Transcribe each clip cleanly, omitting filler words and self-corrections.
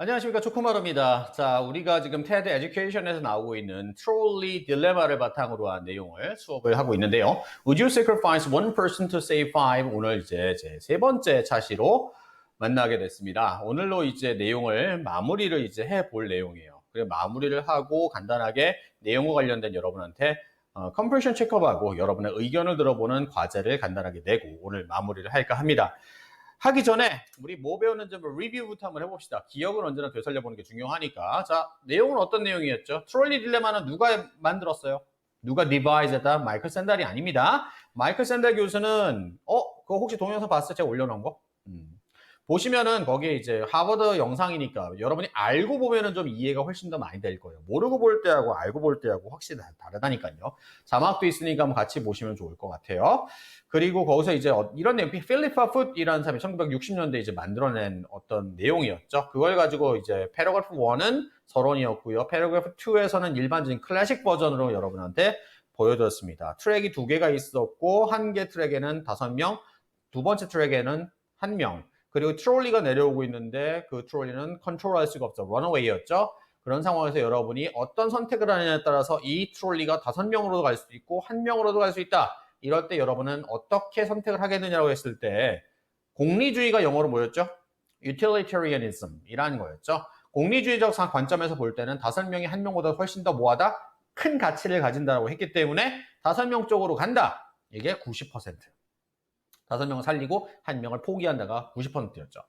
안녕하십니까, 조코마루입니다. 자, 우리가 지금 테드 에듀케이션에서 나오고 있는 트롤리 딜레마를 바탕으로 한 내용을 수업을 하고 있는데요. Would you sacrifice one person to save five? 오늘 이제 제 세 번째 차시로 만나게 됐습니다. 오늘로 이제 내용을 마무리를 이제 해볼 내용이에요. 그리고 마무리를 하고 간단하게 내용과 관련된 여러분한테 컴프레션 체크업하고 여러분의 의견을 들어보는 과제를 간단하게 내고 오늘 마무리를 할까 합니다. 하기 전에 우리 뭐 배웠는지 한번 리뷰부터 한번 해봅시다. 기억을 언제나 되살려보는 게 중요하니까. 자, 내용은 어떤 내용이었죠? 트롤리 딜레마는 누가 만들었어요? 누가 디바이스했다? 마이클 샌달이 아닙니다. 마이클 샌달 교수는 그거 혹시 동영상 봤어요? 제가 올려놓은 거? 보시면은 거기에 이제 하버드 영상이니까 여러분이 알고 보면은 좀 이해가 훨씬 더 많이 될 거예요. 모르고 볼 때하고 알고 볼 때하고 확실히 다르다니까요. 자막도 있으니까 한번 같이 보시면 좋을 것 같아요. 그리고 거기서 이제 이런 내용, 필리파 풋이라는 사람이 1960년대 이제 만들어낸 어떤 내용이었죠. 그걸 가지고 이제 패러그래프 1은 서론이었고요. 패러그래프 2에서는 일반적인 클래식 버전으로 여러분한테 보여드렸습니다. 트랙이 두 개가 있었고 한 개 트랙에는 5명, 두 번째 트랙에는 1명. 그리고 트롤리가 내려오고 있는데 그 트롤리는 컨트롤할 수가 없죠. 런어웨이였죠. 그런 상황에서 여러분이 어떤 선택을 하느냐에 따라서 이 트롤리가 5명으로도 갈 수도 있고 1명으로도 갈 수 있다. 이럴 때 여러분은 어떻게 선택을 하겠느냐고 했을 때 공리주의가 영어로 뭐였죠? utilitarianism이라는 거였죠. 공리주의적 관점에서 볼 때는 5명이 1명보다 훨씬 더 뭐하다? 큰 가치를 가진다고 했기 때문에 5명 쪽으로 간다. 이게 90%. 5명을 살리고 1명을 포기한다가 90%였죠.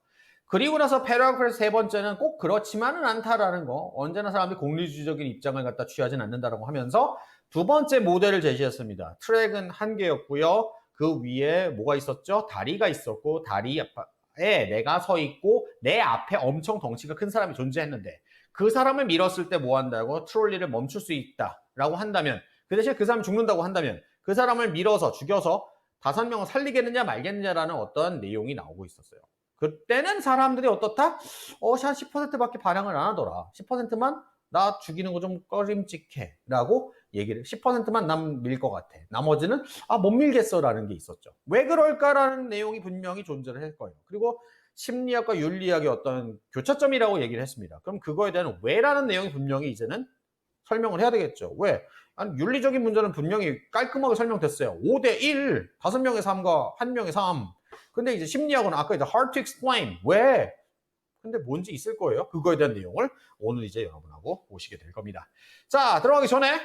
그리고 나서 패러그래프 세 번째는 꼭 그렇지만은 않다라는 거. 언제나 사람들이 공리주의적인 입장을 갖다 취하진 않는다라고 하면서 두 번째 모델을 제시했습니다. 트랙은 한 개였고요. 그 위에 뭐가 있었죠? 다리가 있었고 다리에 내가 서 있고 내 앞에 엄청 덩치가 큰 사람이 존재했는데 그 사람을 밀었을 때 뭐 한다고? 트롤리를 멈출 수 있다라고 한다면 그 대신에 그 사람이 죽는다고 한다면 그 사람을 밀어서 죽여서 5명을 살리겠느냐 말겠느냐라는 어떤 내용이 나오고 있었어요. 그때는 사람들이 어떻다? 한 10%밖에 반항을 안 하더라. 10%만 나 죽이는 거 좀 꺼림칙해 라고 얘기를 10%만 남 밀 것 같아. 나머지는 못 밀겠어라는 게 있었죠. 왜 그럴까라는 내용이 분명히 존재를 할 거예요. 그리고 심리학과 윤리학의 어떤 교차점이라고 얘기를 했습니다. 그럼 그거에 대한 왜라는 내용이 분명히 이제는 설명을 해야 되겠죠. 왜? 아니, 윤리적인 문제는 분명히 깔끔하게 설명됐어요. 5대1, 5명의 3과 1명의 3. 근데 이제 심리학은 아까 이제 hard to explain. 왜? 근데 뭔지 있을 거예요. 그거에 대한 내용을 오늘 이제 여러분하고 보시게 될 겁니다. 자, 들어가기 전에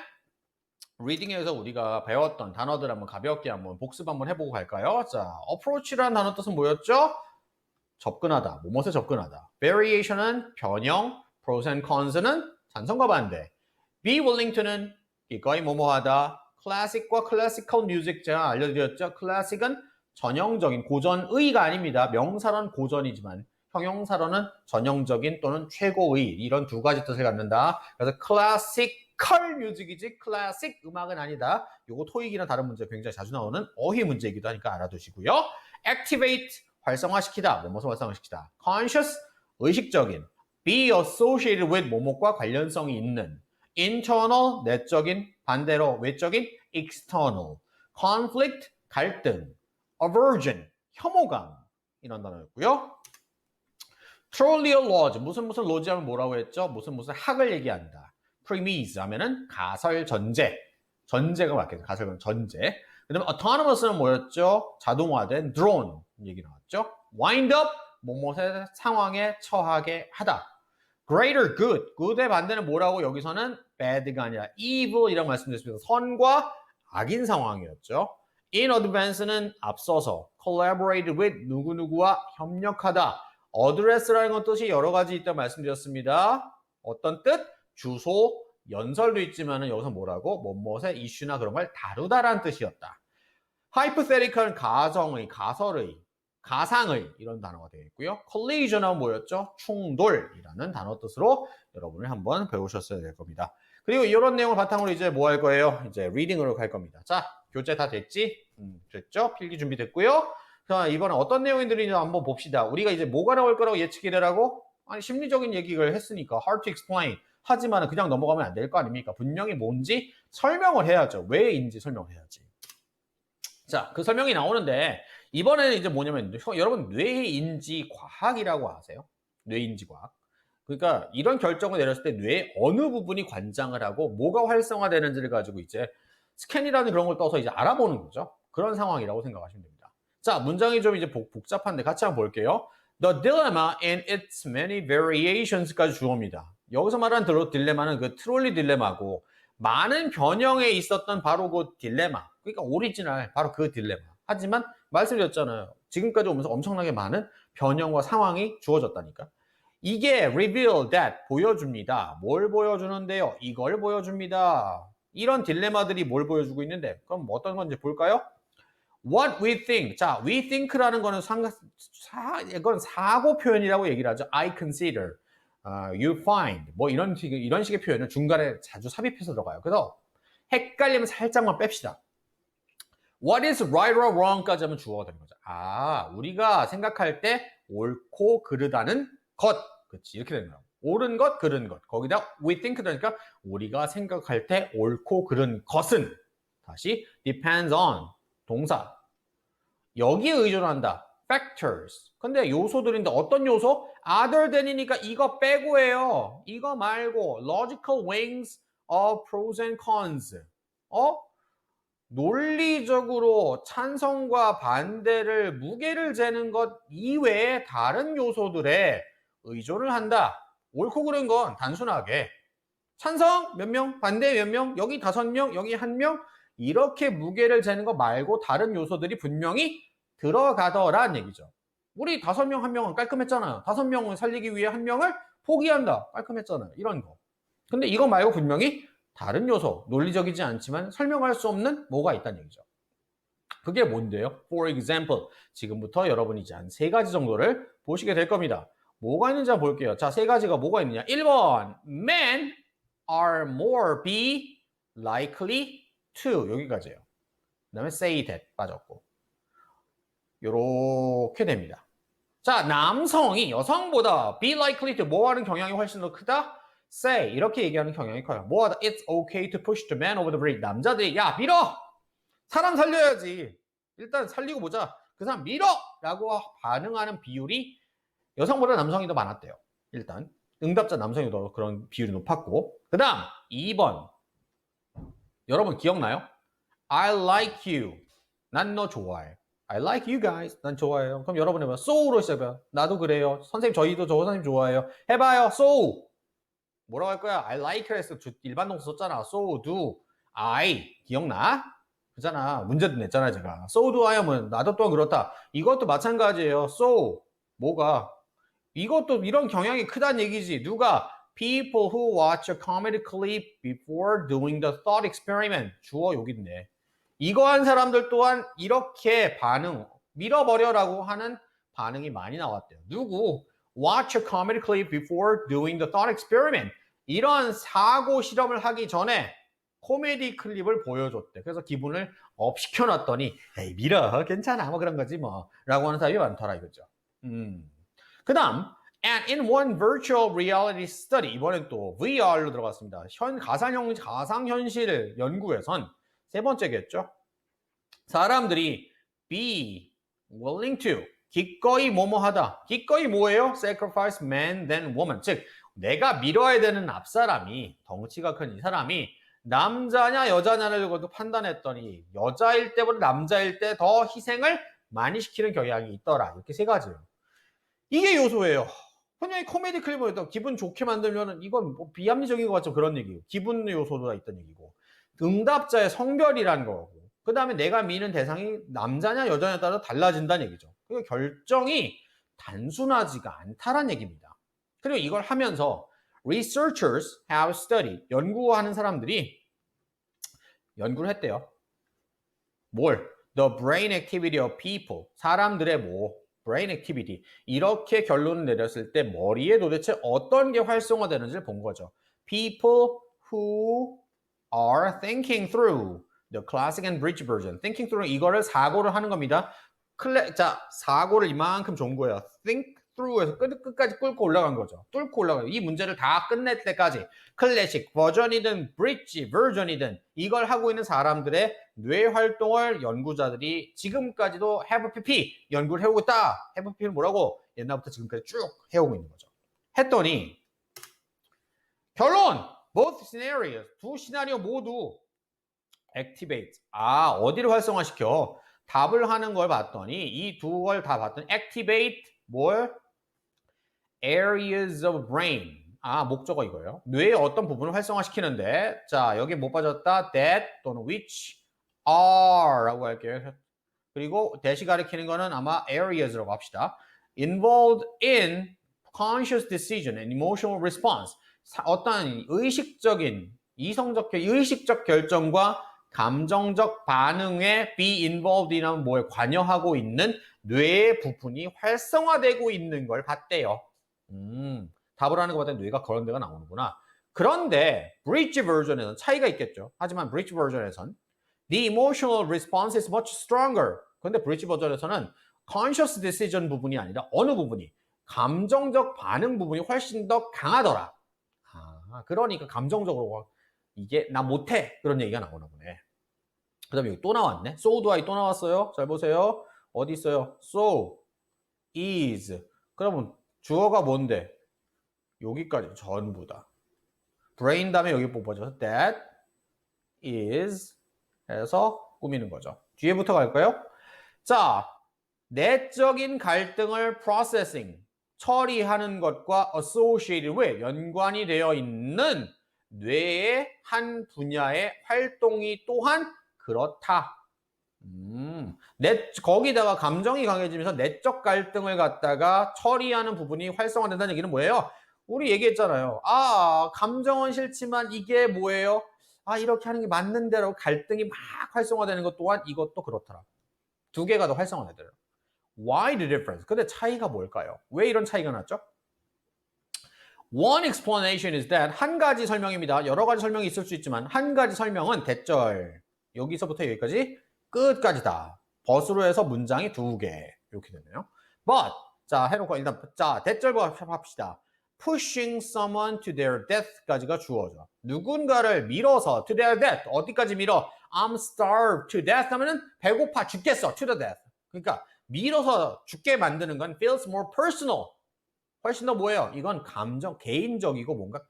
리딩에서 우리가 배웠던 단어들 한번 가볍게 한번 복습 한번 해보고 갈까요? 자, approach라는 단어 뜻은 뭐였죠? 접근하다, 뭐뭇에 접근하다. variation은 변형, pros and cons는 찬성과 반대. be willing to는 기꺼이 뭐뭐하다. classic과 classical music 제가 알려드렸죠. classic은 전형적인 고전의가 아닙니다. 명사로는 고전이지만 형용사로는 전형적인 또는 최고의 이런 두 가지 뜻을 갖는다. 그래서 classical music이지 classic 음악은 아니다. 요거 토익이나 다른 문제 굉장히 자주 나오는 어휘 문제이기도 하니까 알아두시고요. activate 활성화시키다. 뭐뭇을 활성화시키다. conscious 의식적인 be associated with 뭐뭇과 관련성이 있는 internal 내적인 반대로 외적인 external conflict 갈등 aversion 혐오감 이런 단어였고요. Trollial laws 무슨 로지 하면 뭐라고 했죠? 무슨 학을 얘기한다. premise 하면은 가설 전제가 맞겠죠. 가설 전제. 그다음에 autonomous는 뭐였죠? 자동화된 drone 얘기 나왔죠. wind up 뭐뭇의 상황에 처하게 하다. greater good. good의 반대는 뭐라고? 여기서는 bad가 아니라 evil이라고 말씀드렸습니다. 선과 악인 상황이었죠. in advance는 앞서서 collaborate with 누구누구와 협력하다. address라는 건 뜻이 여러 가지 있다고 말씀드렸습니다. 어떤 뜻? 주소, 연설도 있지만 여기서 뭐라고? 뭐뭇의 이슈나 그런 걸 다루다라는 뜻이었다. hypothetical은 가정의, 가설의, 가상의 이런 단어가 되겠고요. collision은 뭐였죠? 충돌이라는 단어 뜻으로 여러분이 한번 배우셨어야 될 겁니다. 그리고 이런 내용을 바탕으로 이제 뭐 할 거예요? 이제 리딩으로 갈 겁니다. 자, 교재 다 됐지? 됐죠? 필기 준비됐고요. 자, 이번에 어떤 내용들인지 한번 봅시다. 우리가 이제 뭐가 나올 거라고 예측이 되라고? 아니, 심리적인 얘기를 했으니까 hard to explain. 하지만 그냥 넘어가면 안 될 거 아닙니까? 분명히 뭔지 설명을 해야죠. 왜인지 설명을 해야지. 자, 그 설명이 나오는데 이번에는 이제 뭐냐면 여러분 뇌인지 과학이라고 아세요? 뇌인지 과학. 그러니까 이런 결정을 내렸을 때 뇌의 어느 부분이 관장을 하고 뭐가 활성화되는지를 가지고 이제 스캔이라는 그런 걸 떠서 이제 알아보는 거죠. 그런 상황이라고 생각하시면 됩니다. 자, 문장이 좀 이제 복잡한데 같이 한번 볼게요. The dilemma and its many variations까지 주어입니다. 여기서 말하는 딜레마는 그 트롤리 딜레마고 많은 변형에 있었던 바로 그 딜레마. 그러니까 오리지널 바로 그 딜레마. 하지만 말씀드렸잖아요. 지금까지 오면서 엄청나게 많은 변형과 상황이 주어졌다니까. 이게 reveal that 보여줍니다. 뭘 보여주는데요? 이걸 보여줍니다. 이런 딜레마들이 뭘 보여주고 있는데 그럼 어떤 건지 볼까요? What we think. 자, we think라는 거는 이건 사고 표현이라고 얘기를 하죠. I consider, you find 뭐 이런 식의 표현을 중간에 자주 삽입해서 들어가요. 그래서 헷갈리면 살짝만 뺍시다. What is right or wrong까지 하면 주어가 되는 거죠. 아, 우리가 생각할 때 옳고 그르다는 것. 그렇지, 이렇게 되는 거야. 옳은 것, 그른 것. 거기다 we think 그러니까 우리가 생각할 때 옳고 그른 것은 다시 depends on 동사. 여기에 의존한다. factors. 근데 요소들인데 어떤 요소? other than이니까 이거 빼고예요. 이거 말고 logical weighings of pros and cons. 논리적으로 찬성과 반대를 무게를 재는 것 이외에 다른 요소들에 의존을 한다. 옳고 그른 건 단순하게 찬성 몇 명, 반대 몇 명, 여기 5명, 여기 1명 이렇게 무게를 재는 거 말고 다른 요소들이 분명히 들어가더란 얘기죠. 우리 5명, 1명은 깔끔했잖아요. 5명을 살리기 위해 1명을 포기한다. 깔끔했잖아요. 이런 거. 근데 이거 말고 분명히 다른 요소, 논리적이지 않지만 설명할 수 없는 뭐가 있다는 얘기죠. 그게 뭔데요? For example, 지금부터 여러분이 이제 한 3가지 정도를 보시게 될 겁니다. 뭐가 있는지 한번 볼게요. 자, 3가지가 뭐가 있느냐. 1번, men are more be likely to 여기까지예요. 그 다음에 say that 빠졌고 요렇게 됩니다. 자, 남성이 여성보다 be likely to 뭐 하는 경향이 훨씬 더 크다? say 이렇게 얘기하는 경향이 커요. 뭐하다? It's okay to push the man over the bridge. 남자들이 야 밀어! 사람 살려야지. 일단 살리고 보자. 그 사람 밀어! 라고 반응하는 비율이 여성보다 남성이 더 많았대요. 일단 응답자 남성이 더 그런 비율이 높았고 그 다음 2번 여러분 기억나요? I like you. 난 너 좋아해. I like you guys. 난 좋아해요. 그럼 여러분 해봐요. so로 시작해요. 나도 그래요. 선생님 저희도 저 선생님 좋아해요. 해봐요. so. 뭐라고 할 거야? I like 했어. 일반 동사 썼잖아. so do I. 기억나? 그잖아. 문제도 냈잖아 제가. so do I 하면 나도 또한 그렇다. 이것도 마찬가지예요. so 뭐가? 이것도 이런 경향이 크다는 얘기지. 누가? People who watch a comedy clip before doing the thought experiment. 주어 여기 있네. 이거 한 사람들 또한 이렇게 밀어버려라고 하는 반응이 많이 나왔대요. 누구? Watch a comedy clip before doing the thought experiment. 이런 사고 실험을 하기 전에 코미디 클립을 보여줬대. 그래서 기분을 업 시켜놨더니 에이 밀어 괜찮아 뭐 그런 거지 뭐 라고 하는 사람이 많더라 이거죠. 그 다음 And in one virtual reality study 이번엔 또 VR로 들어갔습니다. 가상현실 연구에선 3번째겠죠. 사람들이 be willing to 기꺼이 뭐뭐하다. 기꺼이 뭐예요? Sacrifice man than woman. 즉 내가 밀어야 되는 앞사람이 덩치가 큰 이 사람이 남자냐 여자냐를 판단했더니 여자일 때보다 남자일 때 더 희생을 많이 시키는 경향이 있더라. 이렇게 3가지예요. 이게 요소예요. 분명히 코미디 클립을 기분 좋게 만들면은 이건 뭐 비합리적인 것 같죠. 그런 얘기고 기분 요소가 있던 얘기고 응답자의 성별이란 거고 그 다음에 내가 미는 대상이 남자냐 여자냐에 따라 달라진다는 얘기죠. 그러니까 결정이 단순하지가 않다란 얘기입니다. 그리고 이걸 하면서 researchers have studied 연구하는 사람들이 연구를 했대요. 뭘? The brain activity of people 사람들의 brain activity 이렇게 결론을 내렸을 때 머리에 도대체 어떤 게 활성화되는지를 본 거죠. People who are thinking through the classic and bridge version. thinking through 이거를 사고를 하는 겁니다. 자, 사고를 이만큼 좋은 거예요. think through에서 끝까지 끌고 올라간 거죠. 뚫고 올라가요. 이 문제를 다 끝낼 때까지 클래식 버전이든 브릿지 버전이든 이걸 하고 있는 사람들의 뇌 활동을 연구자들이 지금까지도 have pp 연구를 해오고 있다. have pp는 뭐라고? 옛날부터 지금까지 쭉 해오고 있는 거죠. 했더니 결론! Both scenarios. 두 시나리오 모두 activate. 어디를 활성화시켜? 답을 하는 걸 봤더니 이 두 걸 다 봤더니 activate 뭘? areas of brain. 목적어 이거예요. 뇌의 어떤 부분을 활성화시키는데 자, 여기 못 빠졌다. that 또는 which are 라고 할게요. 그리고 대시 가리키는 거는 아마 areas라고 합시다. involved in conscious decision and emotional response. 어떤 의식적인, 의식적 결정과 감정적 반응에 be involved in하면 뭐에 관여하고 있는 뇌의 부분이 활성화되고 있는 걸 봤대요. 답을 하는 것 같더니 뇌가 그런 데가 나오는구나. 그런데 bridge version에서는 차이가 있겠죠. 하지만 bridge version에선 the emotional response is much stronger. 그런데 bridge 버전에서는 conscious decision 부분이 아니라 어느 부분이 감정적 반응 부분이 훨씬 더 강하더라. 그러니까 감정적으로 이게 나 못해 그런 얘기가 나오나 보네. 그 다음에 여기 또 나왔네. so do I 또 나왔어요. 잘 보세요. 어디 있어요? so is. 그러면 주어가 뭔데? 여기까지 전부 다. brain 다음에 여기 뽑아줘서 that is 해서 꾸미는 거죠. 뒤에부터 갈까요? 자, 내적인 갈등을 processing, 처리하는 것과 associated with, 연관이 되어 있는 뇌의 한 분야의 활동이 또한 그렇다. 거기다가 감정이 강해지면서 내적 갈등을 갖다가 처리하는 부분이 활성화된다는 얘기는 뭐예요? 우리 얘기했잖아요. 감정은 싫지만 이게 뭐예요? 이렇게 하는 게 맞는 대로 갈등이 막 활성화되는 것 또한 이것도 그렇더라. 두 개가 더 활성화되더라고요. Why the difference? 근데 차이가 뭘까요? 왜 이런 차이가 났죠? One explanation is that 한 가지 설명입니다. 여러 가지 설명이 있을 수 있지만 한 가지 설명은 대절. 여기서부터 여기까지 끝까지다. 벗으로 해서 문장이 두 개. 이렇게 되네요. But 자 해놓고 일단 자 대절 합시다. Pushing someone to their death까지가 주어져. 누군가를 밀어서 to their death. 어디까지 밀어? I'm starved to death 하면은 배고파 죽겠어. to the death. 그러니까 밀어서 죽게 만드는 건 feels more personal. 훨씬 더 뭐예요? 이건 감정, 개인적이고 뭔가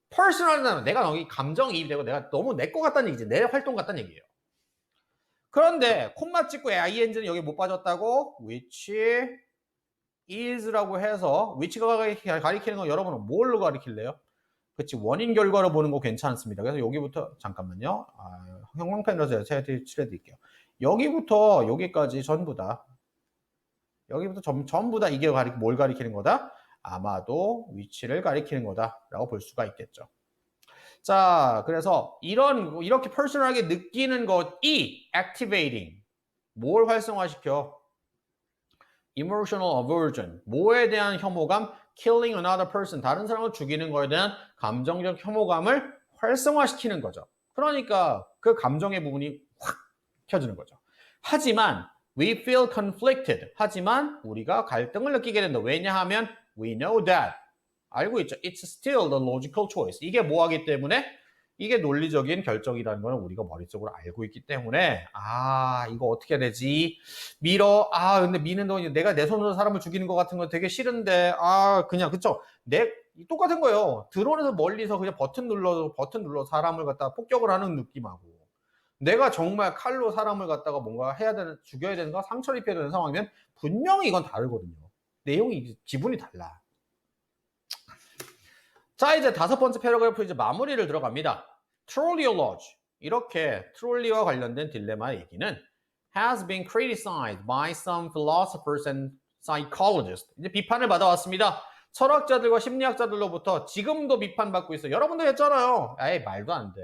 personal하다는 내가 너무 감정이입이 되고 내가 너무 내 거 같다는 얘기지. 내 활동 같다는 얘기예요. 그런데 콤마 찍고 ing는 여기 못 빠졌다고 which is라고 해서 which가 가리키는 건 여러분은 뭘로 가리킬래요? 그치 원인 결과로 보는 거 괜찮습니다. 그래서 여기부터 잠깐만요. 형광펜으로 제가 칠해드릴게요. 여기부터 여기까지 전부 다 여기부터 전부 다 이게 뭘 가리키는 거다? 아마도 위치를 가리키는 거다라고 볼 수가 있겠죠. 자, 그래서 이렇게 퍼스널하게 느끼는 것이 activating. 뭘 활성화시켜? emotional aversion. 뭐에 대한 혐오감? killing another person. 다른 사람을 죽이는 거에 대한 감정적 혐오감을 활성화시키는 거죠. 그러니까 그 감정의 부분이 확 켜지는 거죠. 하지만 we feel conflicted. 하지만 우리가 갈등을 느끼게 된다. 왜냐하면 we know that. 알고 있죠. It's still the logical choice. 이게 뭐하기 때문에? 이게 논리적인 결정이라는 거는 우리가 머릿속으로 알고 있기 때문에 이거 어떻게 해야 되지? 밀어. 근데 미는 거 내가 내 손으로 사람을 죽이는 것 같은 거 되게 싫은데 그냥 그쵸? 똑같은 거예요. 드론에서 멀리서 그냥 버튼 눌러 사람을 갖다가 폭격을 하는 느낌하고 내가 정말 칼로 사람을 갖다가 뭔가 해야 되는 죽여야 되는 거 상처를 입혀야 되는 상황이면 분명히 이건 다르거든요. 내용이 기분이 달라. 자, 이제 5번째 패러그래프 이제 마무리를 들어갑니다. Trolleyology. 이렇게 트롤리와 관련된 딜레마 얘기는 has been criticized by some philosophers and psychologists. 이제 비판을 받아왔습니다. 철학자들과 심리학자들로부터 지금도 비판받고 있어요. 여러분도 했잖아요. 말도 안 돼.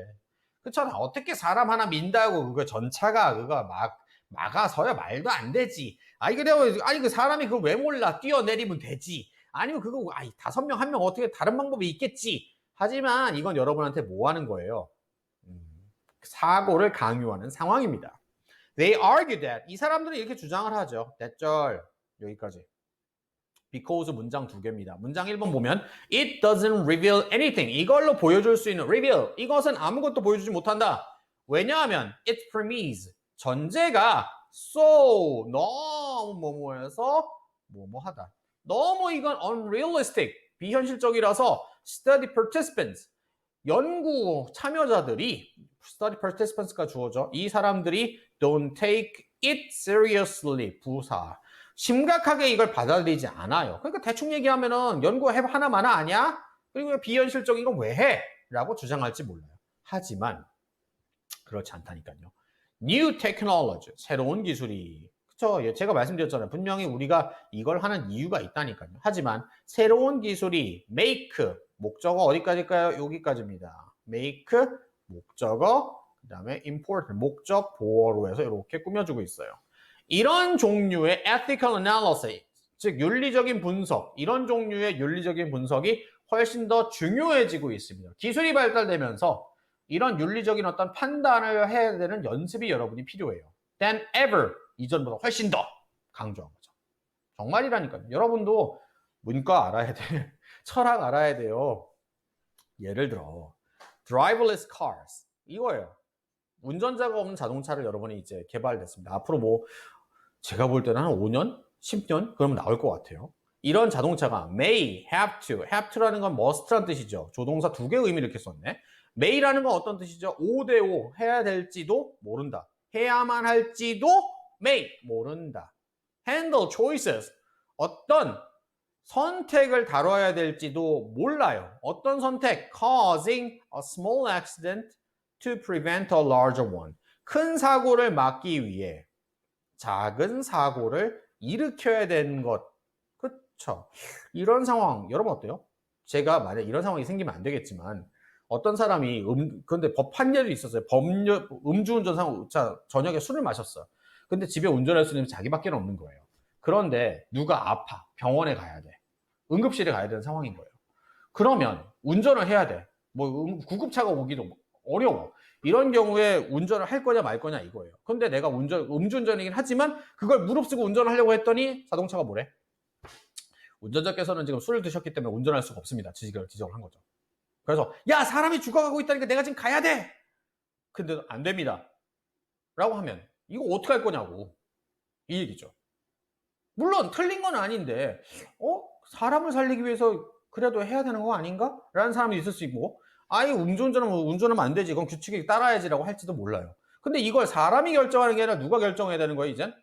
그렇잖아. 어떻게 사람 하나 민다고 그거 전차가 그거 막아서야 말도 안 되지. 그 사람이 그걸 왜 몰라? 뛰어내리면 되지. 아니면 그거 5명 1명 어떻게 다른 방법이 있겠지. 하지만 이건 여러분한테 뭐 하는 거예요? 사고를 강요하는 상황입니다. They argue that 이 사람들은 이렇게 주장을 하죠. 대절 여기까지. because 문장 2개입니다. 문장 1번 보면 it doesn't reveal anything. 이걸로 보여줄 수 있는 reveal. 이것은 아무것도 보여주지 못한다. 왜냐하면 its premise. 전제가 so 너무 뭐뭐해서 뭐뭐하다. 너무 이건 unrealistic, 비현실적이라서 study participants, 연구 참여자들이 study participants가 주어져 이 사람들이 don't take it seriously 부사 심각하게 이걸 받아들이지 않아요. 그러니까 대충 얘기하면은 연구 하나마나 아니야? 그리고 비현실적인 건 왜 해? 라고 주장할지 몰라요. 하지만 그렇지 않다니까요. New technology, 새로운 기술이 그쵸? 제가 말씀드렸잖아요. 분명히 우리가 이걸 하는 이유가 있다니까요. 하지만 새로운 기술이 make, 목적어 어디까지일까요? 여기까지입니다. make, 목적어, 그 다음에 important, 목적, 보어로 해서 이렇게 꾸며주고 있어요. 이런 종류의 ethical analysis, 즉 윤리적인 분석, 이런 종류의 윤리적인 분석이 훨씬 더 중요해지고 있습니다. 기술이 발달되면서 이런 윤리적인 어떤 판단을 해야 되는 연습이 여러분이 필요해요. than ever, 이전보다 훨씬 더 강조한 거죠. 정말이라니까요. 여러분도 문과 알아야 돼. 철학 알아야 돼요. 예를 들어 driverless cars 이거예요. 운전자가 없는 자동차를 여러분이 이제 개발됐습니다. 앞으로 뭐 제가 볼 때는 한 5년, 10년 그러면 나올 것 같아요. 이런 자동차가 may, have to라는 건 must라는 뜻이죠. 조동사 두 개의 의미를 이렇게 썼네. may라는 건 어떤 뜻이죠? 5대5 해야 될지도 모른다. 해야만 할지도 may 모른다. handle choices 어떤 선택을 다뤄야 될지도 몰라요. 어떤 선택? causing a small accident to prevent a larger one. 큰 사고를 막기 위해 작은 사고를 일으켜야 되는 것. 그쵸? 이런 상황 여러분 어때요? 제가 만약 이런 상황이 생기면 안 되겠지만 어떤 사람이 근데 법 판례도 있었어요. 음주운전 상황, 저녁에 술을 마셨어. 근데 집에 운전할 수 있는 자기밖에 없는 거예요. 그런데 누가 아파. 병원에 가야 돼. 응급실에 가야 되는 상황인 거예요. 그러면 운전을 해야 돼. 뭐 구급차가 오기도 어려워. 이런 경우에 운전을 할 거냐 말 거냐 이거예요. 근데 내가 음주운전이긴 하지만 그걸 무릅쓰고 운전을 하려고 했더니 자동차가 뭐래? 운전자께서는 지금 술을 드셨기 때문에 운전할 수가 없습니다. 지적을 한 거죠. 그래서 야 사람이 죽어가고 있다니까 내가 지금 가야 돼. 근데 안 됩니다. 라고 하면 이거 어떻게 할 거냐고 이 얘기죠. 물론 틀린 건 아닌데 사람을 살리기 위해서 그래도 해야 되는 거 아닌가? 라는 사람이 있을 수 있고 아예 운전하면 안 되지. 그건 규칙에 따라야지라고 할지도 몰라요. 근데 이걸 사람이 결정하는 게 아니라 누가 결정해야 되는 거예요, 이젠?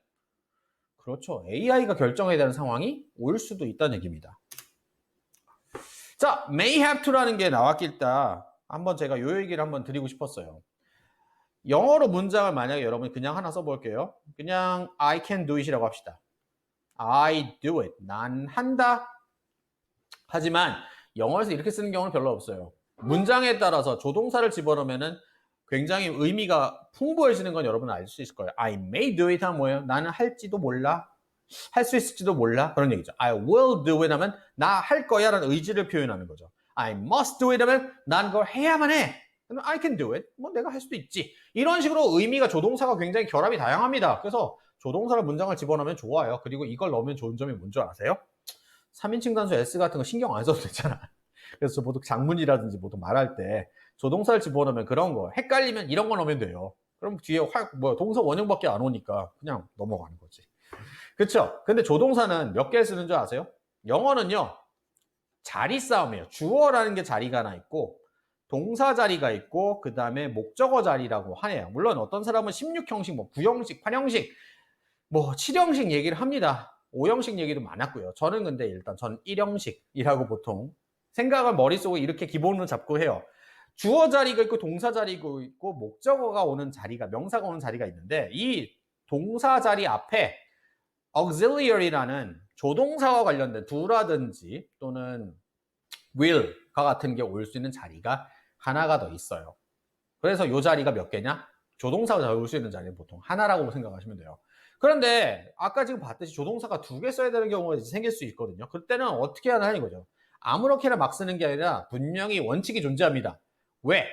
그렇죠. AI가 결정해야 되는 상황이 올 수도 있다는 얘기입니다. 자, may have to라는 게 나왔길 때 한번 제가 요 얘기를 한번 드리고 싶었어요. 영어로 문장을 만약에 여러분이 그냥 하나 써볼게요. 그냥 I can do it이라고 합시다. I do it. 난 한다. 하지만 영어에서 이렇게 쓰는 경우는 별로 없어요. 문장에 따라서 조동사를 집어넣으면은 굉장히 의미가 풍부해지는 건 여러분은 알 수 있을 거예요. I may do it 하면 뭐예요? 나는 할지도 몰라. 할 수 있을지도 몰라. 그런 얘기죠. I will do it 하면 나 할 거야 라는 의지를 표현하는 거죠. I must do it 하면 난 그걸 해야만 해. I can do it. 뭐 내가 할 수도 있지. 이런 식으로 의미가 조동사가 굉장히 결합이 다양합니다. 그래서 조동사를 문장을 집어넣으면 좋아요. 그리고 이걸 넣으면 좋은 점이 뭔지 아세요? 3인칭 단수 S 같은 거 신경 안 써도 되잖아. 그래서 보통 장문이라든지 보통 말할 때 조동사를 집어넣으면 그런 거 헷갈리면 이런 거 넣으면 돼요. 그럼 뒤에 동사 원형밖에 안 오니까 그냥 넘어가는 거지. 그쵸? 근데 조동사는 몇 개 쓰는 줄 아세요? 영어는요 자리 싸움이에요. 주어라는 게 자리가 하나 있고 동사 자리가 있고 그 다음에 목적어 자리라고 하네요. 물론 어떤 사람은 16형식, 뭐 9형식, 8형식, 뭐 7형식 얘기를 합니다. 5형식 얘기도 많았고요. 저는 근데 일단 전 1형식이라고 보통 생각을 머릿속에 이렇게 기본으로 잡고 해요. 주어 자리가 있고 동사 자리가 있고 목적어가 오는 자리가 명사가 오는 자리가 있는데 이 동사 자리 앞에 auxiliary라는 조동사와 관련된 do라든지 또는 will과 같은 게 올 수 있는 자리가 하나가 더 있어요. 그래서 이 자리가 몇 개냐? 조동사가 올 수 있는 자리는 보통 하나라고 생각하시면 돼요. 그런데 아까 지금 봤듯이 조동사가 2개 써야 되는 경우가 생길 수 있거든요. 그때는 어떻게 하나 하는 거죠. 아무렇게나 막 쓰는 게 아니라 분명히 원칙이 존재합니다. 왜?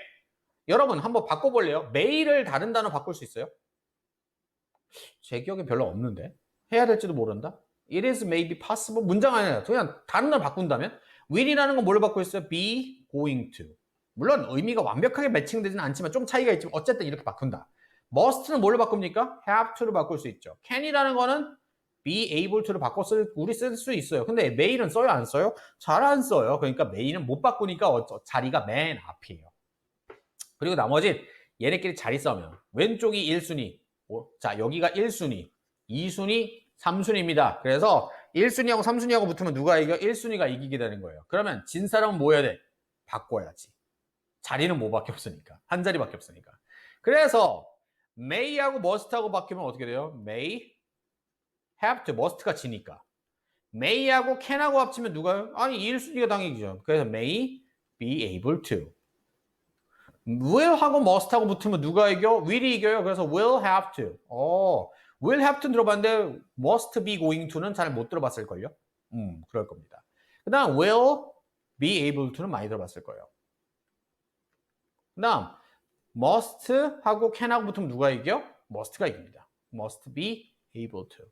여러분 한번 바꿔볼래요? may를 다른 단어 바꿀 수 있어요? 제 기억에 별로 없는데. 해야 될지도 모른다? It is maybe possible. 문장 아니라 그냥 다른 단어 바꾼다면? will이라는 건 뭘로 바꾸고 있어요? be going to. 물론 의미가 완벽하게 매칭되지는 않지만 좀 차이가 있지만 어쨌든 이렇게 바꾼다. must는 뭘로 바꿉니까? have to로 바꿀 수 있죠. can이라는 거는 be able to로 우리 쓸 수 있어요. 근데 may는 써요 안 써요? 잘 안 써요. 그러니까 may는 못 바꾸니까 자리가 맨 앞이에요. 그리고 나머지 얘네끼리 자리 싸우면 왼쪽이 1순위, 자 여기가 1순위, 2순위, 3순위입니다. 그래서 1순위하고 3순위하고 붙으면 누가 이겨? 1순위가 이기게 되는 거예요. 그러면 진 사람은 뭐 해야 돼? 바꿔야지. 자리는 뭐밖에 없으니까. 한 자리밖에 없으니까. 그래서 may하고 must하고 바뀌면 어떻게 돼요? may, have to, must가 지니까. may하고 can하고 합치면 누가요? 아니 1순위가 당연히죠. 그래서 may be able to. will하고 must하고 붙으면 누가 이겨? will이 이겨요. 그래서 will have to. will have to 들어봤는데 must be going to는 잘 못 들어봤을걸요? 그럴 겁니다. 그 다음 will be able to는 많이 들어봤을 거예요. 그 다음 must 하고 can하고 붙으면 누가 이겨? must가 이깁니다. must be able to.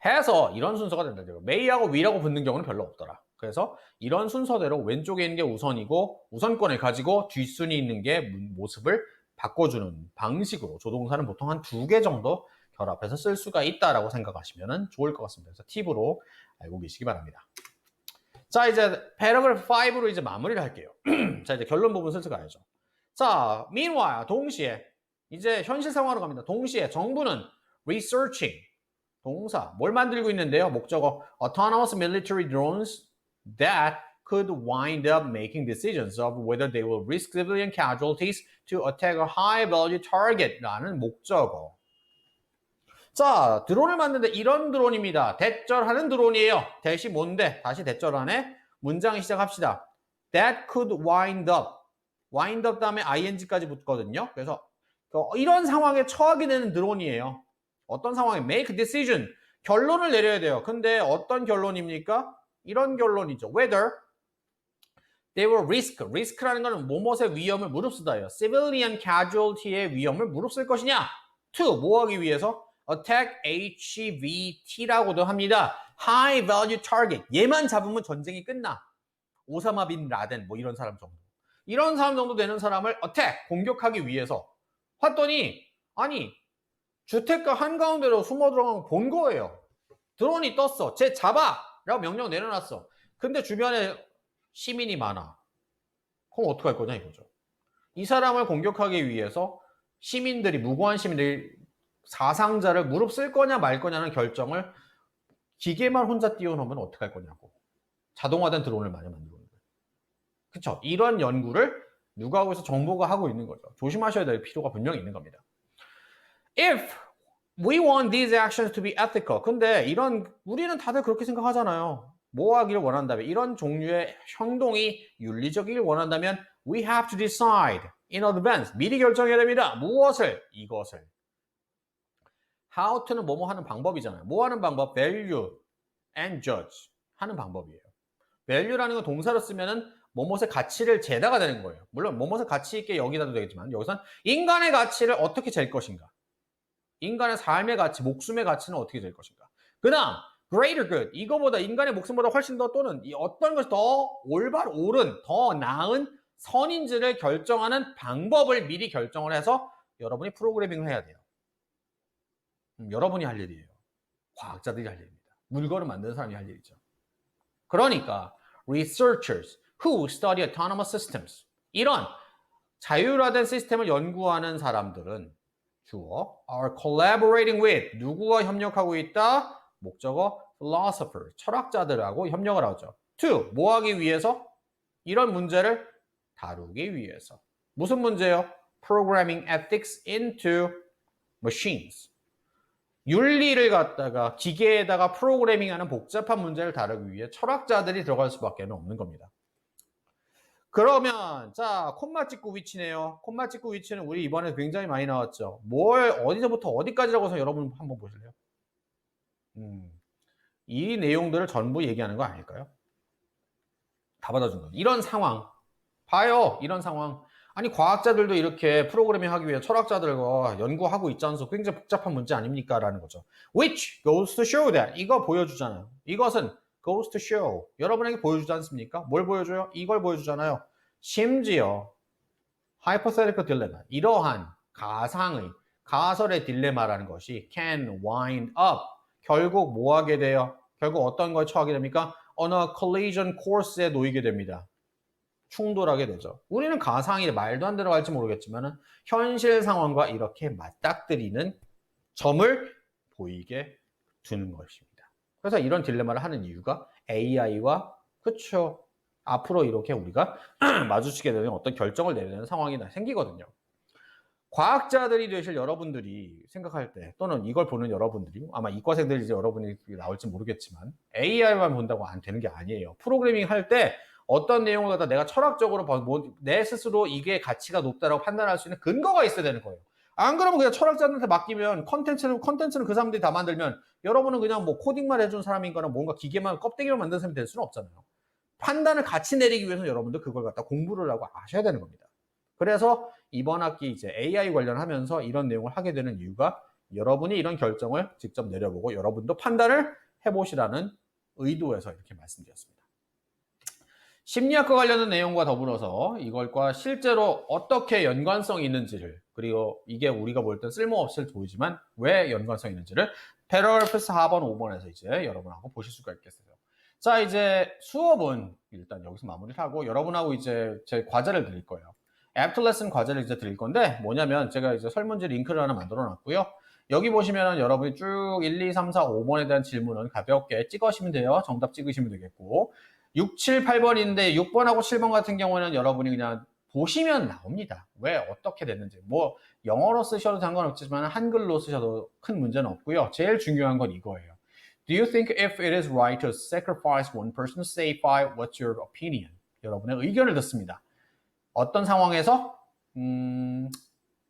해서 이런 순서가 된다. may하고 will하고 붙는 경우는 별로 없더라. 그래서 이런 순서대로 왼쪽에 있는 게 우선이고 우선권을 가지고 뒷순위 있는 게 모습을 바꿔주는 방식으로 조동사는 보통 한 2개 정도 결합해서 쓸 수가 있다라고 생각하시면 좋을 것 같습니다. 그래서 팁으로 알고 계시기 바랍니다. 자, 이제 패러그래프 5로 이제 마무리를 할게요. 자, 이제 결론 부분 슬슬 가야죠. 자, meanwhile, 동시에 이제 현실 상황으로 갑니다. 동시에 정부는 researching, 동사, 뭘 만들고 있는데요? 목적어, autonomous military drones that could wind up making decisions of whether they will risk civilian casualties to attack a high-value target라는 목적어. 자, 드론을 만드는데 이런 드론입니다. 대절하는 드론이에요. 대시 뭔데? 다시 대절하네. 문장 시작합시다. That could wind up. wind up 다음에 ing까지 붙거든요. 그래서 이런 상황에 처하게 되는 드론이에요. 어떤 상황에 make decision. 결론을 내려야 돼요. 근데 어떤 결론입니까? 이런 결론이죠. Whether they will risk. risk라는 거는 뭐뭇의 위험을 무릅쓰다예요. civilian casualty의 위험을 무릅쓸 것이냐? to, 뭐 하기 위해서? attack HVT라고도 합니다. high value target. 얘만 잡으면 전쟁이 끝나. 오사마 빈 라덴 뭐 이런 사람 정도. 이런 사람 정도 되는 사람을 attack, 공격하기 위해서 봤더니 아니 주택가 한가운데로 숨어 들어간 거 본 거예요. 드론이 떴어. 쟤 잡아! 라고 명령 내려놨어. 근데 주변에 시민이 많아. 그럼 어떡할 거냐 이거죠. 이 사람을 공격하기 위해서 시민들이, 무고한 시민들이 사상자를 무릎 쓸 거냐 말 거냐는 결정을 기계만 혼자 띄워놓으면 어떡할 거냐고. 자동화된 드론을 많이 만들고 있는 거예요. 그쵸? 이런 연구를 누가 하고 있어? 정보가 하고 있는 거죠. 조심하셔야 될 필요가 분명히 있는 겁니다. If we want these actions to be ethical. 근데 우리는 다들 그렇게 생각하잖아요. 뭐 하기를 원한다면, 이런 종류의 행동이 윤리적이길 원한다면 we have to decide in advance. 미리 결정해야 됩니다. 무엇을? 이것을. how to는 뭐뭐 하는 방법이잖아요. 뭐 하는 방법? value and judge 하는 방법이에요. value라는 건 동사로 쓰면은 뭐뭇의 가치를 재다가 되는 거예요. 물론 뭐뭇의 가치 있게 여기다도 되겠지만 여기서는 인간의 가치를 어떻게 잴 것인가. 인간의 삶의 가치, 목숨의 가치는 어떻게 될 것인가. 그 다음 greater good. 이거보다 인간의 목숨보다 훨씬 더 또는 어떤 것이 더 올바른, 옳은, 더 나은 선인지를 결정하는 방법을 미리 결정을 해서 여러분이 프로그래밍을 해야 돼요. 여러분이 할 일이에요. 과학자들이 할 일입니다. 물건을 만드는 사람이 할 일이죠. 그러니까 researchers who study autonomous systems, 이런 자율화된 시스템을 연구하는 사람들은 주어 are collaborating with, 누구와 협력하고 있다? 목적어 philosopher, 철학자들하고 협력을 하죠. to, 뭐 하기 위해서? 이런 문제를 다루기 위해서. 무슨 문제요? Programming ethics into machines. 윤리를 갖다가 기계에다가 프로그래밍하는 복잡한 문제를 다루기 위해 철학자들이 들어갈 수밖에 없는 겁니다. 그러면 자 콤마 찍고 위치네요. 콤마 찍고 위치는 우리 이번에 굉장히 많이 나왔죠. 어디서부터 어디까지라고 해서 여러분 한번 보실래요? 이 내용들을 전부 얘기하는 거 아닐까요? 다 받아준 거. 이런 상황 봐요. 이런 상황. 아니 과학자들도 이렇게 프로그래밍 하기 위해 철학자들과 연구하고 있지 않소. 굉장히 복잡한 문제 아닙니까? 라는 거죠. Which goes to show that. 이거 보여주잖아요. 이것은 goes to show. 여러분에게 보여주지 않습니까? 뭘 보여줘요? 이걸 보여주잖아요. 심지어 hypothetical dilemma. 이러한 가설의 딜레마라는 것이 can wind up. 결국 뭐 하게 돼요? 결국 어떤 걸 처하게 됩니까? on a collision course에 놓이게 됩니다. 충돌하게 되죠. 우리는 가상이 말도 안 들어갈지 모르겠지만 현실 상황과 이렇게 맞닥뜨리는 점을 보이게 두는 것입니다. 그래서 이런 딜레마를 하는 이유가 AI와 그쵸 앞으로 이렇게 우리가 마주치게 되는 어떤 결정을 내려야 되는 상황이 생기거든요. 과학자들이 되실 여러분들이 생각할 때 또는 이걸 보는 여러분들이 아마 이과생들이 이제 여러분이 나올지 모르겠지만 AI만 본다고 안 되는 게 아니에요. 프로그래밍 할 때 어떤 내용을 갖다 내가 철학적으로 내 스스로 이게 가치가 높다라고 판단할 수 있는 근거가 있어야 되는 거예요. 안 그러면 그냥 철학자한테 맡기면 컨텐츠는 그 사람들이 다 만들면 여러분은 그냥 뭐 코딩만 해준 사람인 거나 뭔가 기계만 껍데기만 만든 사람이 될 수는 없잖아요. 판단을 같이 내리기 위해서 여러분들 그걸 갖다 공부를 하고 아셔야 되는 겁니다. 그래서 이번 학기 이제 AI 관련하면서 이런 내용을 하게 되는 이유가 여러분이 이런 결정을 직접 내려보고 여러분도 판단을 해보시라는 의도에서 이렇게 말씀드렸습니다. 심리학과 관련된 내용과 더불어서 이걸과 실제로 어떻게 연관성이 있는지를 그리고 이게 우리가 볼 땐 쓸모없을 보이지만 왜 연관성이 있는지를 패러그래프 4번, 5번에서 이제 여러분하고 보실 수가 있겠어요. 자, 이제 수업은 일단 여기서 마무리를 하고 여러분하고 이제 제 과제를 드릴 거예요. 애프터 레슨 과제를 이제 드릴 건데 뭐냐면 제가 이제 설문지 링크를 하나 만들어 놨고요. 여기 보시면은 여러분이 쭉 1, 2, 3, 4, 5번에 대한 질문은 가볍게 찍으시면 돼요. 정답 찍으시면 되겠고 6, 7, 8번인데 6번하고 7번 같은 경우는 여러분이 그냥 보시면 나옵니다. 왜 어떻게 됐는지 뭐 영어로 쓰셔도 상관없지만 한글로 쓰셔도 큰 문제는 없고요. 제일 중요한 건 이거예요. Do you think if it is right to sacrifice one person to save five? What's your opinion? 여러분의 의견을 듣습니다. 어떤 상황에서?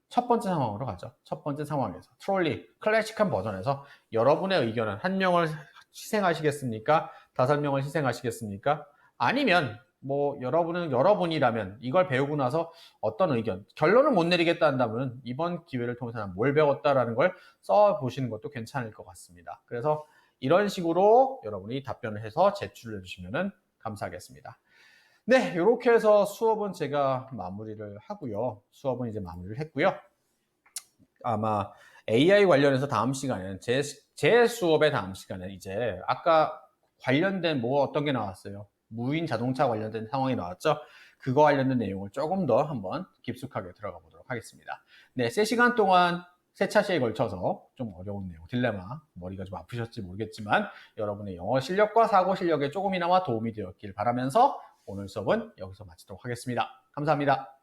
첫 번째 상황으로 가죠. 첫 번째 상황에서 트롤리 클래식한 버전에서 여러분의 의견은 한 명을 희생하시겠습니까? 5명을 희생하시겠습니까? 아니면 뭐 여러분이라면 이걸 배우고 나서 어떤 의견, 결론을 못 내리겠다 한다면 이번 기회를 통해서 난 뭘 배웠다라는 걸 써보시는 것도 괜찮을 것 같습니다. 그래서 이런 식으로 여러분이 답변을 해서 제출해 주시면 감사하겠습니다. 네, 이렇게 해서 수업은 제가 마무리를 하고요. 수업은 이제 마무리를 했고요. 아마 AI 관련해서 다음 시간에는 제 수업의 다음 시간에 이제 아까 관련된 뭐 어떤 게 나왔어요. 무인 자동차 관련된 상황이 나왔죠. 그거 관련된 내용을 조금 더 한번 깊숙하게 들어가 보도록 하겠습니다. 네, 3시간 동안 3차시에 걸쳐서 좀 어려운 내용, 딜레마, 머리가 좀 아프셨지 모르겠지만 여러분의 영어 실력과 사고 실력에 조금이나마 도움이 되었길 바라면서 오늘 수업은 여기서 마치도록 하겠습니다. 감사합니다.